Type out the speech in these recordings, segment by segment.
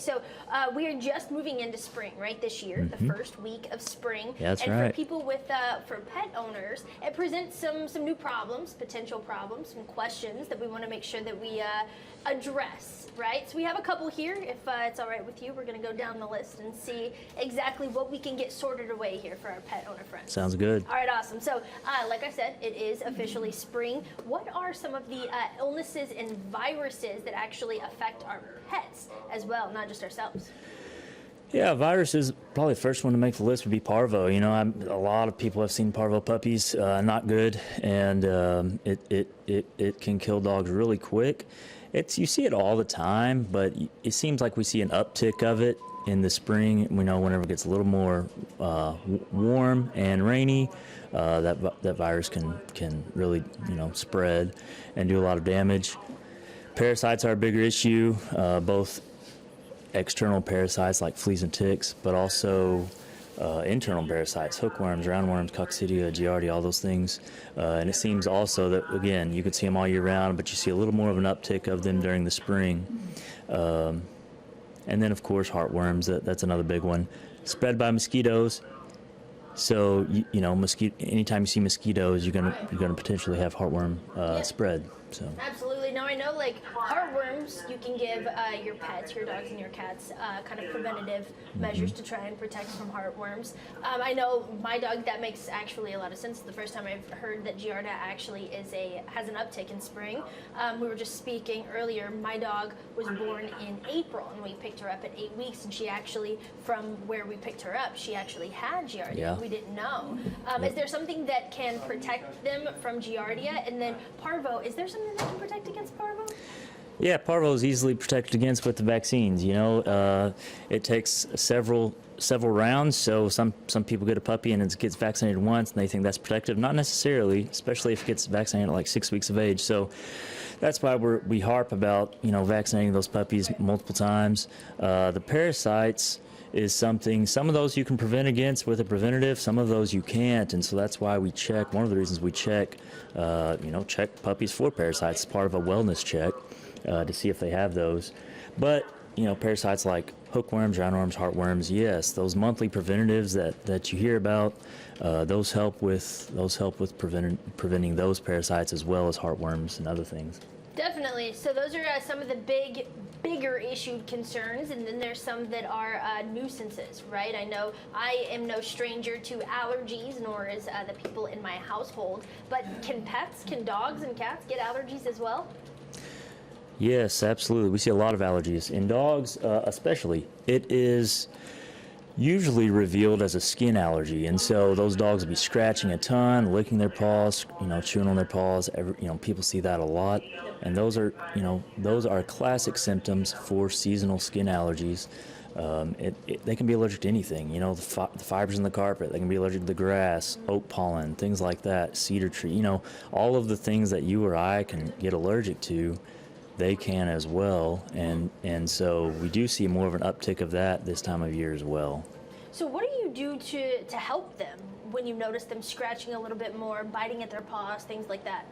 so we are just moving into spring, right, this year, the first week of spring. Yeah, that's and right. for people with, for pet owners, it presents some new problems, potential problems, some questions that we want to make sure that we address, right? So we have a couple here. If it's all right with you, we're going to go down the list and see exactly what we can get sorted away here for our pet owner friends. Sounds good. All right, awesome. So, like I said, it is officially spring. What are some of the illnesses and viruses that actually affect our pets as well, not just ourselves? Yeah, viruses, probably the first one to make the list would be parvo. You know, a lot of people have seen parvo puppies, not good, and it can kill dogs really quick. You see it all the time, but it seems like we see an uptick of it in the spring. We know whenever it gets a little more warm and rainy, that virus can really, you know, spread and do a lot of damage. Parasites are a bigger issue, both external parasites like fleas and ticks, but also internal parasites, hookworms, roundworms, coccidia, giardia, all those things. And it seems also that, again, you could see them all year round, but you see a little more of an uptick of them during the spring. And then, of course, heartworms, that's another big one. Spread by mosquitoes. So, you know, anytime you see mosquitoes, you're gonna potentially have heartworm spread. So. Absolutely. Now I know, like, heartworms, you can give your pets, your dogs and your cats, kind of preventative measures to try and protect from heartworms. I know my dog, that makes actually a lot of sense. The first time I've heard that Giardia actually has an uptick in spring. We were just speaking earlier. My dog was born in April, and we picked her up at 8 weeks, and she actually, from where we picked her up, she actually had Giardia. Yeah. We didn't know. Is there something that can protect them from Giardia? And then parvo, is there something that can protect against parvo? Yeah, parvo is easily protected against with the vaccines. You know, it takes several rounds. So some people get a puppy and it gets vaccinated once, and they think that's protective. Not necessarily, especially if it gets vaccinated at like 6 weeks of age. So that's why we harp about, you know, vaccinating those puppies multiple times. The parasites is something, some of those you can prevent against with a preventative, some of those you can't, and so that's why we check. One of the reasons we check, check puppies for parasites, part of a wellness check to see if they have those. But, you know, parasites like hookworms, roundworms, heartworms, yes, those monthly preventatives that you hear about, those help with preventing those parasites as well as heartworms and other things. Definitely. So those are some of the bigger issued concerns, and then there's some that are nuisances, right? I know I am no stranger to allergies, nor is the people in my household, but can dogs and cats get allergies as well? Yes, absolutely. We see a lot of allergies. In dogs, especially, it is usually revealed as a skin allergy, and so those dogs will be scratching a ton, licking their paws, you know, chewing on their paws. People see that a lot, and those are classic symptoms for seasonal skin allergies. They can be allergic to anything. You know, the fibers in the carpet. They can be allergic to the grass, oak pollen, things like that, cedar tree. You know, all of the things that you or I can get allergic to, they can as well, and so we do see more of an uptick of that this time of year as well. So what do you do to help them when you notice them scratching a little bit more, biting at their paws, things like that?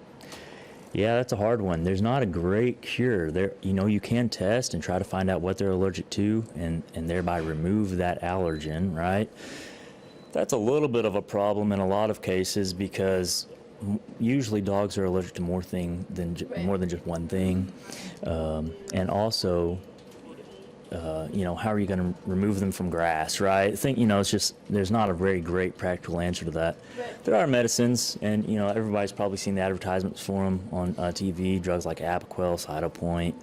Yeah, that's a hard one. There's not a great cure. You can test and try to find out what they're allergic to and thereby remove that allergen, right? That's a little bit of a problem in a lot of cases because usually dogs are allergic to more than just one thing, and also, how are you going to remove them from grass, right? It's just there's not a very great practical answer to that. Right. There are medicines, and everybody's probably seen the advertisements for them on TV. Drugs like Apoquel, Cytopoint.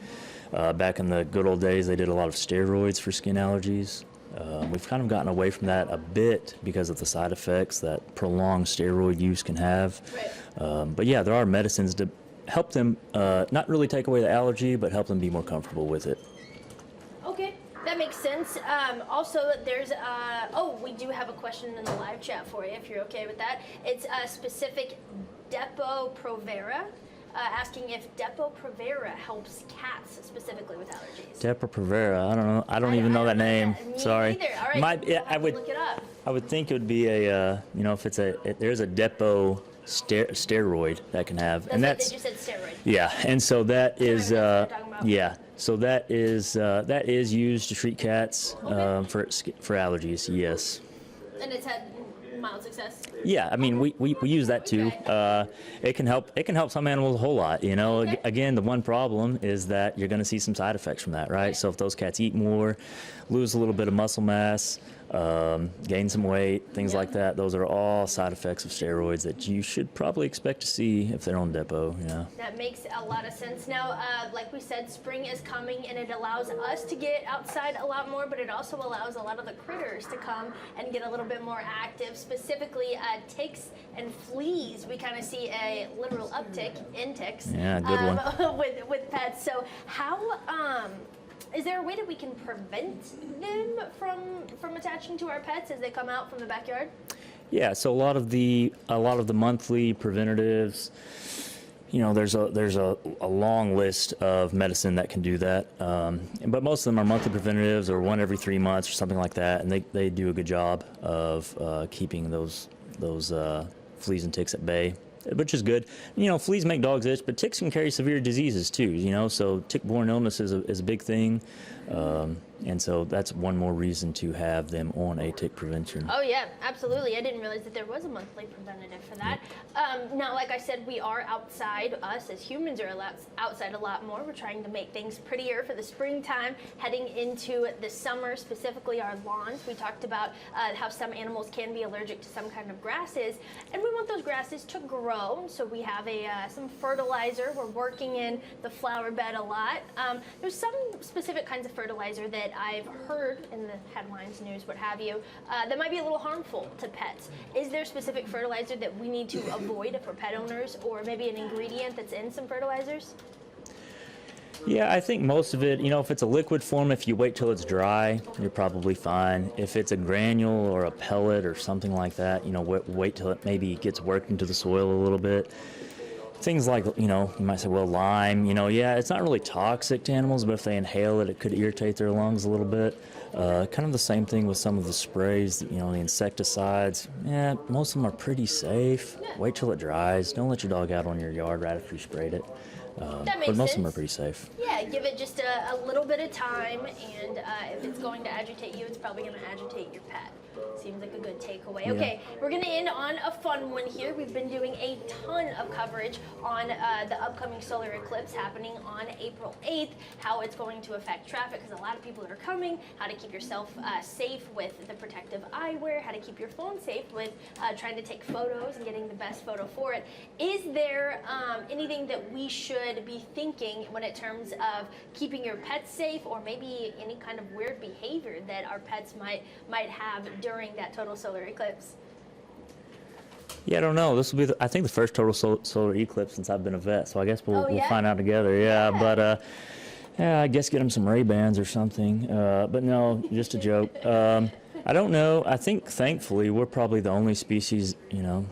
Back in the good old days, they did a lot of steroids for skin allergies. We've kind of gotten away from that a bit because of the side effects that prolonged steroid use can have. Right. But yeah, there are medicines to help them not really take away the allergy, but help them be more comfortable with it. Okay, that makes sense. Also, there's we do have a question in the live chat for you, if you're okay with that. It's a specific Depo-Provera. Asking if Depo-Provera helps cats specifically with allergies. Depo-Provera, I don't know. I don't even know that name. Sorry. Neither. All right. I would look it up. I would think it would be if there's a Depo steroid that can have, That's what they just said, steroid. Yeah, and so that is So that is used to treat cats Okay. for allergies. Yes. And it's had mild success. Yeah, I mean we use that too. Okay. It can help some animals a whole lot. You know, Okay. again, the one problem is that you're going to see some side effects from that, right? So if those cats eat more, lose a little bit of muscle mass, gain some weight, things like that, those are all side effects of steroids that you should probably expect to see if they're on depot. Yeah. That makes a lot of sense. Now, like we said, spring is coming and it allows us to get outside a lot more, but it also allows a lot of the critters to come and get a little bit more active, specifically ticks and fleas. We kind of see a literal uptick in ticks. Yeah, good one. with pets. So how, is there a way that we can prevent them from attaching to our pets as they come out from the backyard? Yeah, so a lot of the monthly preventatives, you know, there's a long list of medicine that can do that, but most of them are monthly preventatives or one every 3 months or something like that, and they do a good job of keeping those fleas and ticks at bay, which is good. You know, fleas make dogs itch, but ticks can carry severe diseases too, you know, so tick-borne illness is a big thing. And so that's one more reason to have them on a tick prevention. Oh yeah, absolutely. I didn't realize that there was a monthly preventative for that. Now, like I said, we are outside. Us as humans are outside a lot more. We're trying to make things prettier for the springtime, heading into the summer, specifically our lawns. We talked about how some animals can be allergic to some kind of grasses, and we want those grasses to grow. So we have some fertilizer. We're working in the flower bed a lot. There's some specific kinds of fertilizer that I've heard in the headlines, news, what have you, that might be a little harmful to pets. Is there specific fertilizer that we need to avoid for pet owners, or maybe an ingredient that's in some fertilizers? Yeah, I think most of it, you know, if it's a liquid form, if you wait till it's dry, you're probably fine. If it's a granule or a pellet or something like that, you know, wait till it maybe gets worked into the soil a little bit. Things like, you know, you might say, well, lime, you know, yeah, it's not really toxic to animals, but if they inhale it, it could irritate their lungs a little bit. Kind of the same thing with some of the sprays, you know, the insecticides. Yeah, most of them are pretty safe. Wait till it dries. Don't let your dog out on your yard right after you sprayed it. That makes but most sense. of them are pretty safe. Yeah, give it just a little bit of time, and if it's going to agitate you, it's probably going to agitate your pet. Seems like a good takeaway. Yeah. Okay, we're going to end on a fun one here. We've been doing a ton of coverage on the upcoming solar eclipse happening on April 8th, how it's going to affect traffic, because a lot of people are coming, how to keep yourself safe with the protective eyewear, how to keep your phone safe with trying to take photos and getting the best photo for it. Is there anything that we should be thinking when it terms of keeping your pets safe, or maybe any kind of weird behavior that our pets might have during that total solar eclipse? Yeah, I don't know. This will be, I think, the first total solar eclipse since I've been a vet, so I guess we'll find out together. Yeah, but yeah, I guess get them some Ray-Bans or something. But no, just a joke. I don't know. I think, thankfully, we're probably the only species, you know,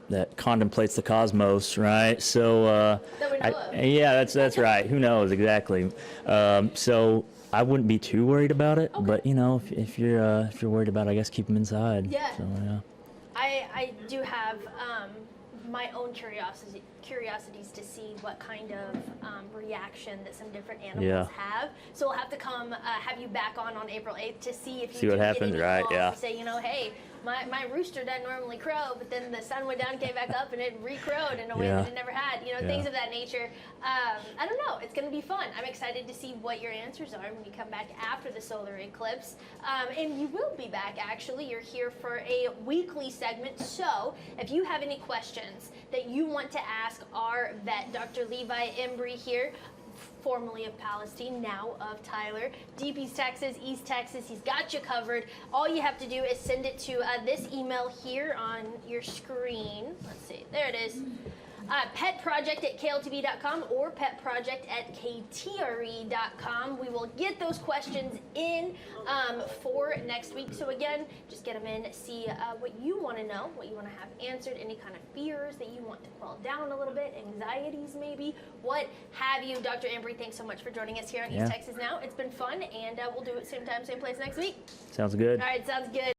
that contemplates the cosmos, right? So, That we know of. yeah, that's right. Who knows exactly? So I wouldn't be too worried about it. Okay. But you know, if you're worried about it, I guess keep them inside. Yeah. So, yeah. I do have my own curiosities to see what kind of reaction that some different animals have. So we'll have to come have you back on April 8th to see if you See what do get happens, any right? calls Yeah. to say, you know, hey, my rooster doesn't normally crow, but then the sun went down, came back up, and it re-crowed in a way that it never had. You know, things of that nature. I don't know. It's going to be fun. I'm excited to see what your answers are when you come back after the solar eclipse. And you will be back, actually. You're here for a weekly segment. So if you have any questions that you want to ask our vet, Dr. Levi Embry here, formerly of Palestine, now of Tyler, Deep East Texas, East Texas, he's got you covered. All you have to do is send it to this email here on your screen. Let's see, there it is. petproject@kltv.com or petproject@ktre.com. We will get those questions in for next week. So again, just get them in, see what you want to know, what you want to have answered, any kind of fears that you want to quell down a little bit, anxieties maybe, what have you. Dr. Embry, thanks so much for joining us here on East Texas Now. It's been fun, and we'll do it same time, same place next week. Sounds good. All right, sounds good.